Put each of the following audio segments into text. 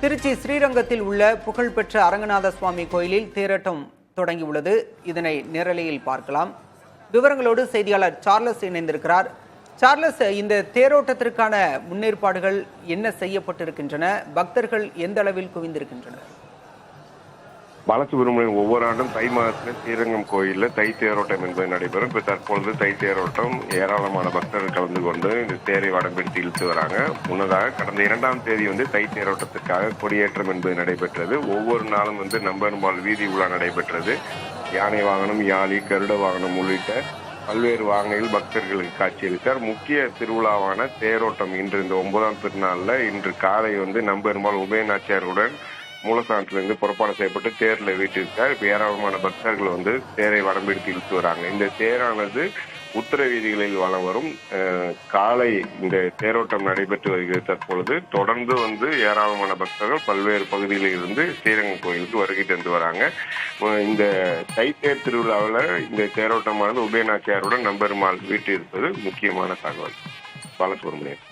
திருச்சி ஸ்ரீரங்கத்தில் உள்ள புகழ்பெற்ற அரங்கநாத சுவாமி கோயிலில் தேரோட்டம் தொடங்கியுள்ளது. இதனை நேரலையில் பார்க்கலாம். விவரங்களோடு செய்தியாளர் சார்லஸ் இணைந்திருக்கிறார். சார்லஸ், இந்த தேரோட்டத்திற்கான முன்னேற்பாடுகள் என்ன செய்யப்பட்டிருக்கின்றன? பக்தர்கள் எந்த அளவில் குவிந்திருக்கின்றனர்? பாலசுப்ரமணியன் ஒவ்வொரு ஆண்டும் தை மாதத்தில் ஸ்ரீரங்கம் கோயிலில் தை தேரோட்டம் என்பது நடைபெறும். இப்போ தற்பொழுது தை தேரோட்டம் ஏராளமான பக்தர்கள் கலந்து கொண்டு இந்த தேரை வடம்பிடித்து இழுத்து வராங்க. முன்னதாக கடந்த 2ஆம் தேதி தை தேரோட்டத்திற்காக கொடியேற்றம் என்பது நடைபெற்றது. ஒவ்வொரு நாளும் நம்பெருமாள் வீதி உலா நடைபெற்றது. யானை வாகனம், யாழி, கருட வாகனம் உள்ளிட்ட பல்வேறு வாகனங்கள் பக்தர்களுக்கு காட்சியளித்தார். முக்கிய திருவிழாவான தேரோட்டம் இன்று இந்த 9ஆம் திருநாளில் இன்று காலை நம்பெருமாள் உபயநாச்சியாருடன் மூலஸ்தானத்திலிருந்து புறப்பாடு செய்யப்பட்டு தேர்ல வீட்டிருக்கார். இப்ப ஏராளமான பக்தர்கள் தேரை வடம்பிடித்து இழுத்து வராங்க. இந்த தேரானது உத்தர வீதிகளில் வலம் வரும். காலை இந்த தேரோட்டம் நடைபெற்று வருகிறது. தற்பொழுது தொடர்ந்து ஏராளமான பக்தர்கள் பல்வேறு பகுதிகளில் இருந்து ஸ்ரீரங்கம் கோயிலுக்கு வருகை தந்து வராங்க. இந்த தைத்தேர் திருவிழாவில் இந்த தேரோட்டமானது உபயநாச்சியாருடன் நம்பெருமாள் வீட்டு இருப்பது முக்கியமான தகவல். பாலசுப்ரமணியன்,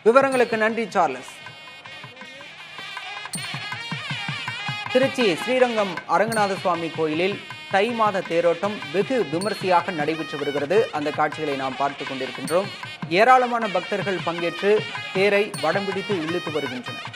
விவரங்களுக்கு நன்றி சார்லஸ். திருச்சி ஸ்ரீரங்கம் அரங்கநாத சுவாமி கோயிலில் தை மாத தேரோட்டம் வெகு விமர்சையாக நடைபெற்று வருகிறது. அந்த காட்சிகளை நாம் பார்த்துக் கொண்டிருக்கின்றோம். ஏராளமான பக்தர்கள் பங்கேற்று தேரை வடம் பிடித்து இழுத்து வருகின்றனர்.